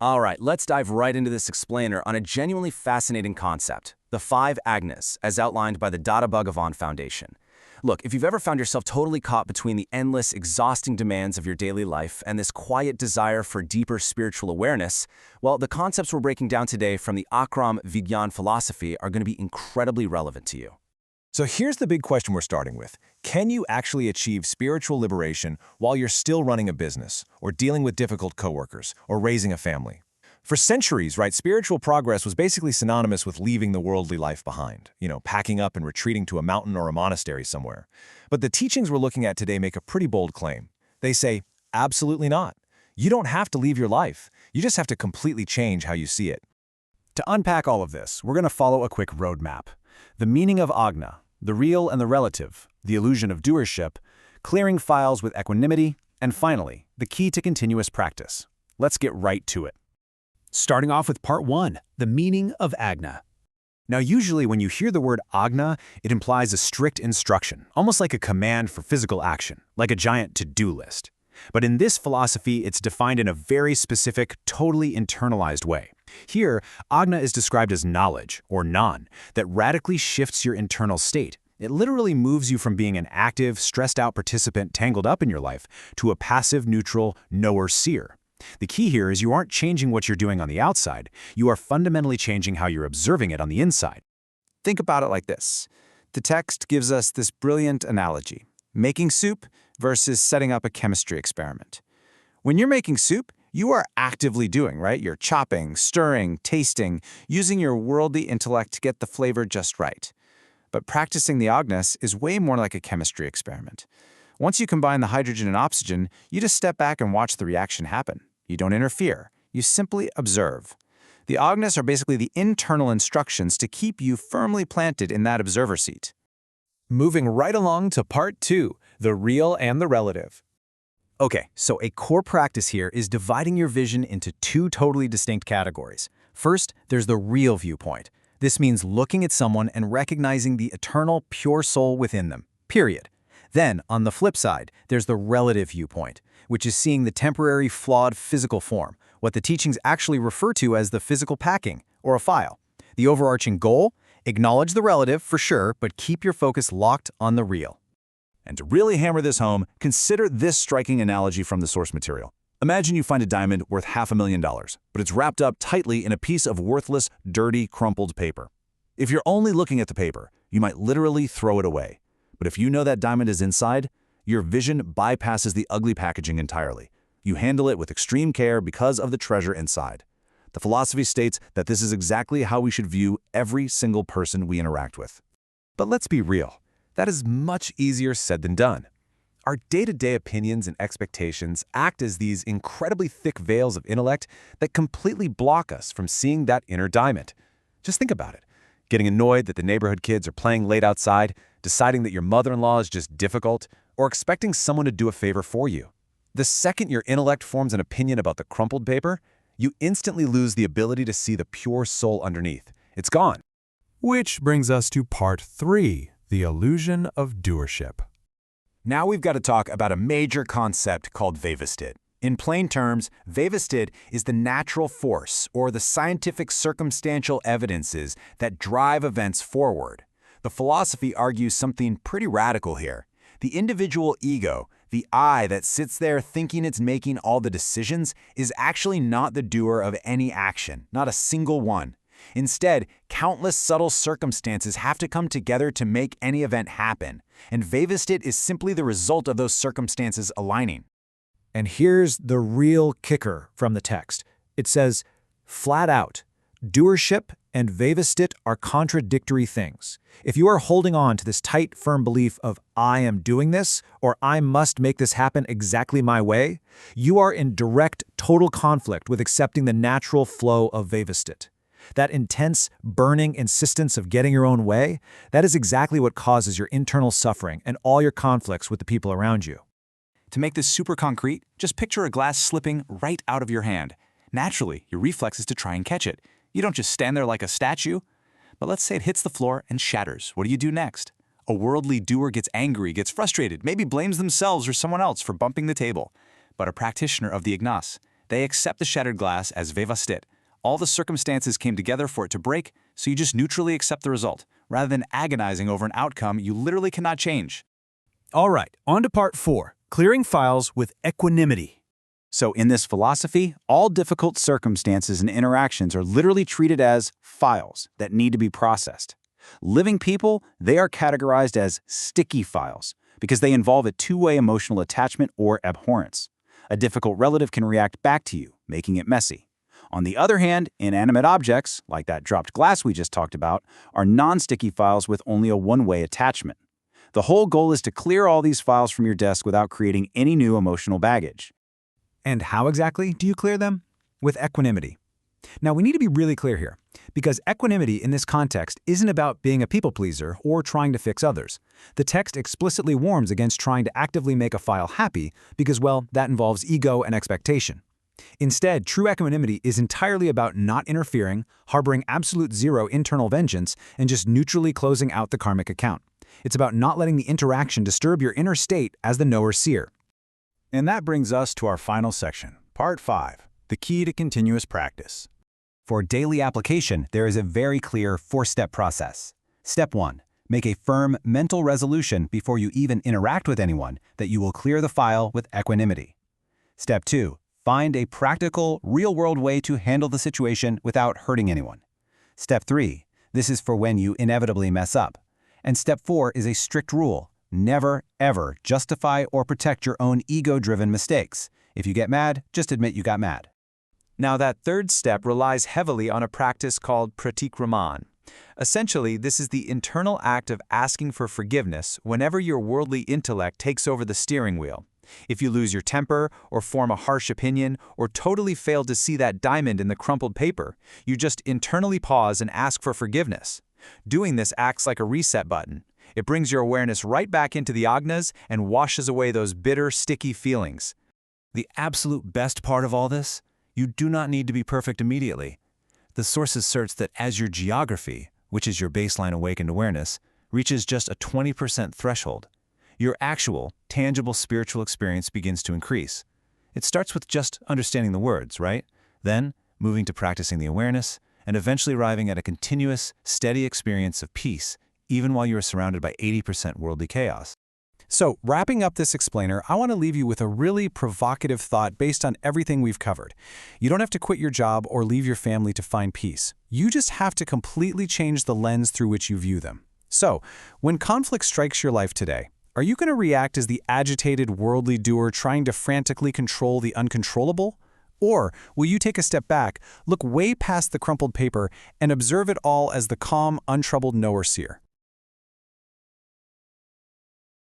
All right, let's dive right into this explainer on a genuinely fascinating concept, the Five Agnas, as outlined by the Dada Bhagavan Foundation. Look, if you've ever found yourself totally caught between the endless, exhausting demands of your daily life and this quiet desire for deeper spiritual awareness, well, the concepts we're breaking down today from the Akram Vigyan philosophy are going to be incredibly relevant to you. So here's the big question we're starting with. Can you actually achieve spiritual liberation while you're still running a business, or dealing with difficult coworkers, or raising a family? For centuries, right, spiritual progress was basically synonymous with leaving the worldly life behind, packing up and retreating to a mountain or a monastery somewhere. But the teachings we're looking at today make a pretty bold claim. They say, absolutely not. You don't have to leave your life. You just have to completely change how you see it. To unpack all of this, we're going to follow a quick roadmap. The meaning of Agna, the real and the relative, the illusion of doership, clearing files with equanimity, and finally, the key to continuous practice. Let's get right to it. Starting off with part 1, the meaning of Agna. Now, usually when you hear the word Agna, it implies a strict instruction, almost like a command for physical action, like a giant to-do list. But in this philosophy, it's defined in a very specific, totally internalized way. Here, Agna is described as knowledge, or Gnan, that radically shifts your internal state. It literally moves you from being an active, stressed-out participant tangled up in your life to a passive, neutral, knower-seer. The key here is you aren't changing what you're doing on the outside. You are fundamentally changing how you're observing it on the inside. Think about it like this. The text gives us this brilliant analogy: making soup versus setting up a chemistry experiment. When you're making soup, you are actively doing, right? You're chopping, stirring, tasting, using your worldly intellect to get the flavor just right. But practicing the Agnas is way more like a chemistry experiment. Once you combine the hydrogen and oxygen, you just step back and watch the reaction happen. You don't interfere. You simply observe. The Agnas are basically the internal instructions to keep you firmly planted in that observer seat. Moving right along to part 2, the real and the relative. Okay, so a core practice here is dividing your vision into 2 totally distinct categories. First, there's the real viewpoint. This means looking at someone and recognizing the eternal, pure soul within them, period. Then, on the flip side, there's the relative viewpoint, which is seeing the temporary, flawed physical form, what the teachings actually refer to as the physical packing, or a file. The overarching goal? Acknowledge the relative, for sure, but keep your focus locked on the real. And to really hammer this home, consider this striking analogy from the source material. Imagine you find a diamond worth $500,000, but it's wrapped up tightly in a piece of worthless, dirty, crumpled paper. If you're only looking at the paper, you might literally throw it away. But if you know that diamond is inside, your vision bypasses the ugly packaging entirely. You handle it with extreme care because of the treasure inside. The philosophy states that this is exactly how we should view every single person we interact with. But let's be real. That is much easier said than done. Our day-to-day opinions and expectations act as these incredibly thick veils of intellect that completely block us from seeing that inner diamond. Just think about it. Getting annoyed that the neighborhood kids are playing late outside, deciding that your mother-in-law is just difficult, or expecting someone to do a favor for you. The second your intellect forms an opinion about the crumpled paper, you instantly lose the ability to see the pure soul underneath. It's gone. Which brings us to part 3, the illusion of doership. Now we've got to talk about a major concept called Vevastit. In plain terms, Vevastit is the natural force or the scientific circumstantial evidences that drive events forward. The philosophy argues something pretty radical here. The individual ego, the I that sits there thinking it's making all the decisions, is actually not the doer of any action, not a single one. Instead, countless subtle circumstances have to come together to make any event happen, and Vevastit is simply the result of those circumstances aligning. And here's the real kicker from the text. It says, flat out, doership and Vevastit are contradictory things. If you are holding on to this tight, firm belief of I am doing this, or I must make this happen exactly my way, you are in direct, total conflict with accepting the natural flow of Vevastit. That intense, burning insistence of getting your own way, that is exactly what causes your internal suffering and all your conflicts with the people around you. To make this super concrete, just picture a glass slipping right out of your hand. Naturally, your reflex is to try and catch it. You don't just stand there like a statue. But let's say it hits the floor and shatters. What do you do next? A worldly doer gets angry, gets frustrated, maybe blames themselves or someone else for bumping the table. But a practitioner of the Agnas, They accept the shattered glass as vevastit. All the circumstances came together for it to break, so you just neutrally accept the result, rather than agonizing over an outcome you literally cannot change. All right, on to part 4, clearing files with equanimity. So in this philosophy, all difficult circumstances and interactions are literally treated as files that need to be processed. Living people, they are categorized as sticky files because they involve a two-way emotional attachment or abhorrence. A difficult relative can react back to you, making it messy. On the other hand, inanimate objects, like that dropped glass we just talked about, are non-sticky files with only a one-way attachment. The whole goal is to clear all these files from your desk without creating any new emotional baggage. And how exactly do you clear them? With equanimity. Now, we need to be really clear here, because equanimity in this context isn't about being a people pleaser or trying to fix others. The text explicitly warns against trying to actively make a file happy because, well, that involves ego and expectation. Instead, true equanimity is entirely about not interfering, harboring absolute zero internal vengeance, and just neutrally closing out the karmic account. It's about not letting the interaction disturb your inner state as the knower-seer. And that brings us to our final section, Part 5, the key to continuous practice. For daily application, there is a very clear 4-step process. Step 1. Make a firm mental resolution before you even interact with anyone that you will clear the file with equanimity. Step 2. Find a practical, real-world way to handle the situation without hurting anyone. Step 3. This is for when you inevitably mess up. And Step 4 is a strict rule. Never, ever justify or protect your own ego-driven mistakes. If you get mad, just admit you got mad. Now, that third step relies heavily on a practice called frEEquency. Essentially, this is the internal act of asking for forgiveness whenever your worldly intellect takes over the steering wheel. If you lose your temper, or form a harsh opinion, or totally fail to see that diamond in the crumpled paper, you just internally pause and ask for forgiveness. Doing this acts like a reset button. It brings your awareness right back into the Agnas and washes away those bitter, sticky feelings. The absolute best part of all this? You do not need to be perfect immediately. The source asserts that as your geography, which is your baseline awakened awareness, reaches just a 20% threshold, your actual, tangible spiritual experience begins to increase. It starts with just understanding the words, right? Then, moving to practicing the awareness, and eventually arriving at a continuous, steady experience of peace, even while you are surrounded by 80% worldly chaos. So, wrapping up this explainer, I want to leave you with a really provocative thought based on everything we've covered. You don't have to quit your job or leave your family to find peace. You just have to completely change the lens through which you view them. So, when conflict strikes your life today, are you going to react as the agitated worldly doer trying to frantically control the uncontrollable? Or will you take a step back, look way past the crumpled paper, and observe it all as the calm, untroubled knower-seer?